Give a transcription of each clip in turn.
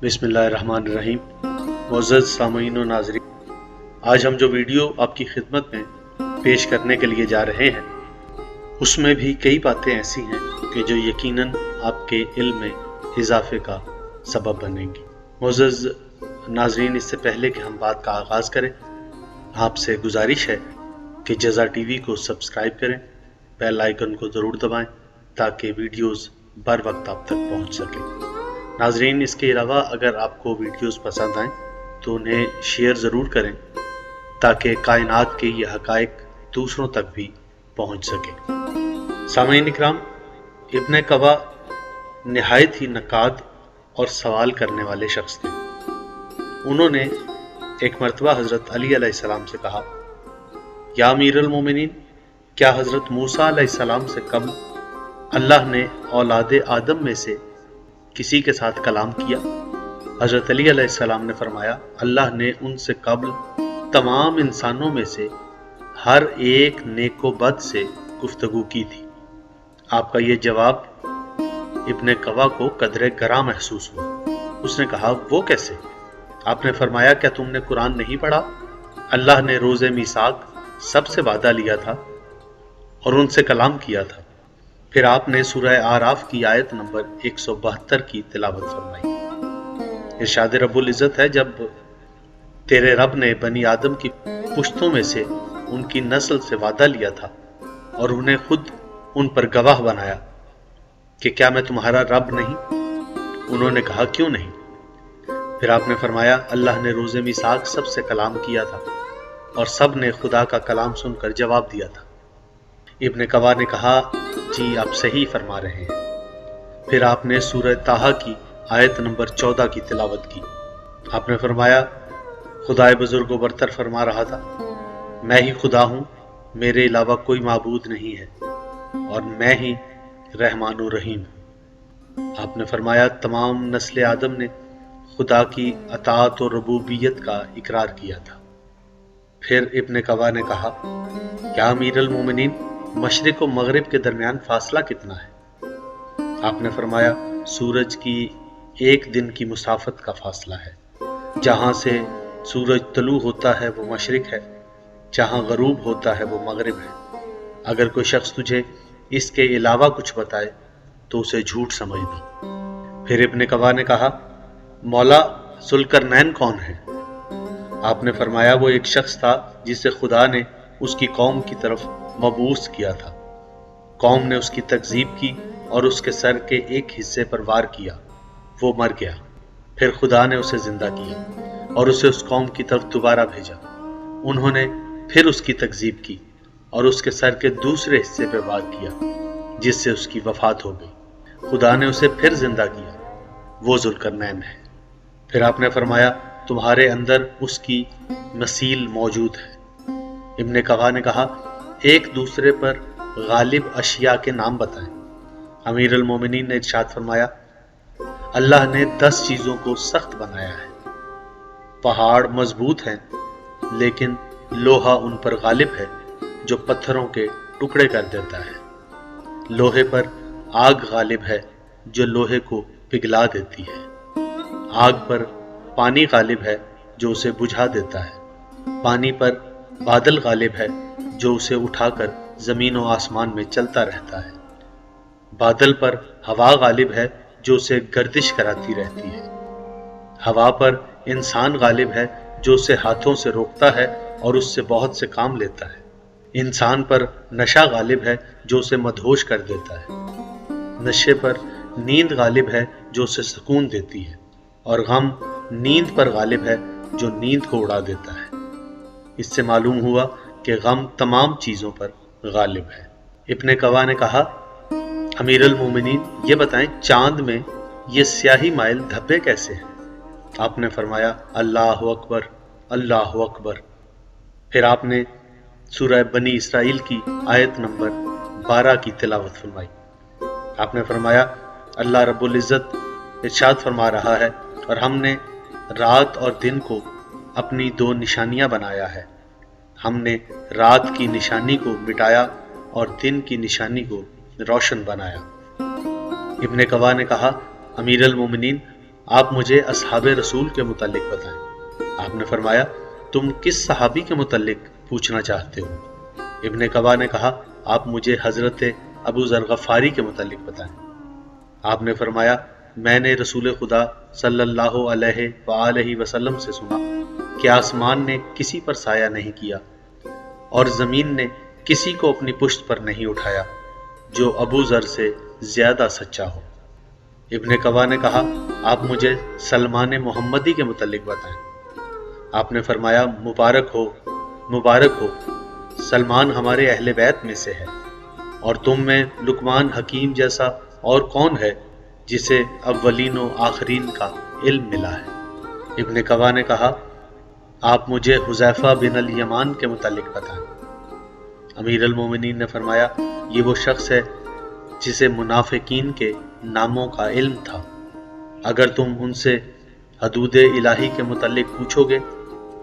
बिस्मिल्लाहिर्रहमानिर्रहीम। मुअज़्ज़ज़ सामईन व नाज़रीन, आज हम जो वीडियो आपकी खिदमत में पेश करने के लिए जा रहे हैं उसमें भी कई बातें ऐसी हैं कि जो यकीनन आपके इल्म में इजाफे का सबब बनेंगी। मुअज़्ज़ज़ नाज़रीन, इससे पहले कि हम बात का आगाज़ करें, आपसे गुजारिश है कि जज़ा टीवी को सब्सक्राइब करें, बेल आइकन को ज़रूर दबाएं ताकि वीडियोज़ बर वक्त आप तक पहुँच सकें। नाजरीन, इसके अलावा अगर आपको वीडियोस पसंद आएँ तो उन्हें शेयर ज़रूर करें ताकि कायनात के ये हक़ाइक़ दूसरों तक भी पहुँच सके। सामईन इकराम, इब्न कवा नहायत ही नकाद और सवाल करने वाले शख्स थे। उन्होंने एक मरतबा हज़रत अली अलैहिस्सलाम से कहा, या अमीरुल मोमिनीन, क्या हज़रत मूसा अलैहिस्सलाम से कबल अल्लाह ने औलाद आदम में से किसी के साथ कलाम किया? हज़रत अली अलैहिस्सलाम ने फरमाया, अल्लाह ने उनसे कबल तमाम इंसानों में से हर एक नेको बद से गुफ्तगू की थी। आपका ये जवाब इब्न कवा को कदरे गरा महसूस हुआ। उसने कहा, वो कैसे? आपने फरमाया, क्या तुमने कुरान नहीं पढ़ा? अल्लाह ने रोज़े मीसाक सबसे वादा लिया था और उनसे कलाम किया था। फिर आपने सूरह आराफ की आयत नंबर 172 की तिलावत फरमाई। इरशाद रब्बुल इज़्ज़त है, जब तेरे रब ने बनी आदम की पुश्तों में से उनकी नस्ल से वादा लिया था और उन्हें खुद उन पर गवाह बनाया कि क्या मैं तुम्हारा रब नहीं? उन्होंने कहा, क्यों नहीं? फिर आपने फरमाया, अल्लाह ने रोज़े मीसाक सबसे कलाम किया था और सब ने खुदा का कलाम सुनकर जवाब दिया था। इब्न कवा ने कहा, जी आप सही फरमा रहे हैं। फिर आपने सूरह ताहा की आयत नंबर 14 की तिलावत की। आपने फरमाया, खुदाए बुजुर्ग व बरतर फरमा रहा था, मैं ही खुदा हूँ, मेरे अलावा कोई माबूद नहीं है और मैं ही रहमान व रहीम हूँ। आपने फरमाया, तमाम नस्ल आदम ने खुदा की अताअत और रबूबियत का इकरार किया था। फिर इब्न कवा ने कहा, क्या अमीरुल मोमिनीन, मशरिक और मगरिब के दरमियान फासला कितना है? आपने फरमाया, सूरज की एक दिन की मुसाफत का फासला है। जहाँ से सूरज तलू होता है वो मशरिक है, जहाँ गरूब होता है वो मगरिब है। अगर कोई शख्स तुझे इसके अलावा कुछ बताए तो उसे झूठ समझना। फिर इब्न कवा ने कहा, मौला ज़ुल्करनैन कौन है? आपने फरमाया, वो एक शख्स था जिसे खुदा ने उसकी कौम की तरफ मबूस किया था। कौम ने उसकी तकजीब की और उसके सर के एक हिस्से पर वार किया, वो मर गया। फिर खुदा ने उसे जिंदा किया और उसे उस कौम की तरफ दोबारा भेजा। उन्होंने फिर उसकी तकजीब की और उसके सर के दूसरे हिस्से पर वार किया, जिससे उसकी वफात हो गई। खुदा ने उसे फिर जिंदा किया, वो ज़ुल्करनैन है। फिर आपने फरमाया, तुम्हारे अंदर उसकी मसील मौजूद है। इब्न कवा ने कहा, एक दूसरे पर गालिब अशिया के नाम बताएं। अमीरुल मोमिनीन ने इरशाद फरमाया, अल्लाह ने 10 चीज़ों को सख्त बनाया है। पहाड़ मजबूत हैं लेकिन लोहा उन पर गालिब है जो पत्थरों के टुकड़े कर देता है। लोहे पर आग गालिब है जो लोहे को पिघला देती है। आग पर पानी गालिब है जो उसे बुझा देता है। पानी पर बादल गालिब है जो उसे उठाकर जमीन और आसमान में चलता रहता है। बादल पर हवा गालिब है जो उसे गर्दिश कराती रहती है। हवा पर इंसान गालिब है जो उसे हाथों से रोकता है और उससे बहुत से काम लेता है। इंसान पर नशा गालिब है जो उसे मदहोश कर देता है। नशे पर नींद गालिब है जो उसे सुकून देती है और गम नींद पर गालिब है जो नींद को उड़ा देता है। इससे मालूम हुआ कि गम तमाम चीज़ों पर गालिब है। इब्न कवा ने कहा, अमीरुल मोमिनीन, ये बताएं, चांद में ये स्याही माइल धब्बे कैसे हैं? आपने फरमाया, अल्लाहु अकबर, अल्लाहु अकबर। फिर आपने सूरह बनी इसराइल की आयत नंबर 12 की तिलावत फरमाई। आपने फरमाया, अल्लाह रब्बुल इज़्ज़त इरशाद फरमा रहा है, और हमने रात और दिन को अपनी 2 निशानियां बनाया है। हमने रात की निशानी को मिटाया और दिन की निशानी को रोशन बनाया। इब्न कवा ने कहा, अमीरुल मोमिनीन, آپ مجھے اصحاب رسول کے متعلق بتائیں۔ آپ نے فرمایا تم کس صحابی کے متعلق پوچھنا چاہتے ہو؟ ابن کوا نے کہا آپ مجھے حضرت ابو ذر غفاری کے متعلق بتائیں۔ آپ نے فرمایا میں نے رسول خدا صلی اللہ علیہ وآلہ وسلم سے سنا کہ آسمان نے کسی پر سایہ نہیں کیا اور زمین نے کسی کو اپنی پشت پر نہیں اٹھایا جو ابو ذر سے زیادہ سچا ہو۔ ابن کوا نے کہا آپ مجھے سلمان محمدی کے متعلق بتائیں۔ آپ نے فرمایا مبارک ہو، سلمان ہمارے اہل بیت میں سے ہے، اور تم میں لقمان حکیم جیسا اور کون ہے جسے اولین و آخرین کا علم ملا ہے؟ ابن کوا نے کہا آپ مجھے حذیفہ بن الیمان کے متعلق بتائیں۔ امیر المومنین نے فرمایا یہ وہ شخص ہے جسے منافقین کے ناموں کا علم تھا، اگر تم ان سے حدود الہی کے متعلق پوچھو گے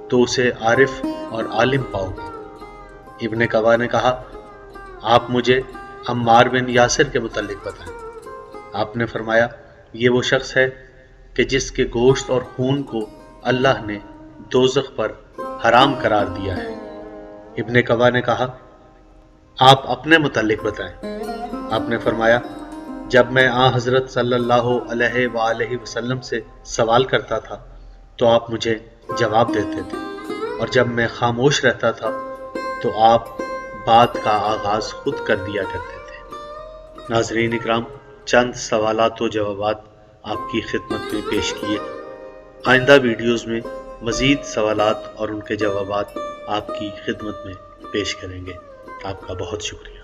تو اسے عارف اور عالم پاؤ گے۔ ابن کوا نے کہا آپ مجھے عمار بن یاسر کے متعلق بتائیں۔ آپ نے فرمایا یہ وہ شخص ہے کہ جس کے گوشت اور خون کو اللہ نے دوزخ پر حرام قرار دیا ہے۔ ابن کوا نے کہا آپ اپنے متعلق بتائیں۔ آپ نے فرمایا جب میں حضرت صلی اللہ علیہ وآلہ وسلم سے سوال کرتا تھا تو آپ مجھے جواب دیتے تھے، اور جب میں خاموش رہتا تھا تو آپ بات کا آغاز خود کر دیا کرتے تھے۔ ناظرین اکرام، چند سوالات و جوابات آپ کی خدمت میں پیش کیے۔ آئندہ ویڈیوز میں مزید سوالات اور ان کے جوابات آپ کی خدمت میں پیش کریں گے۔ آپ کا بہت شکریہ۔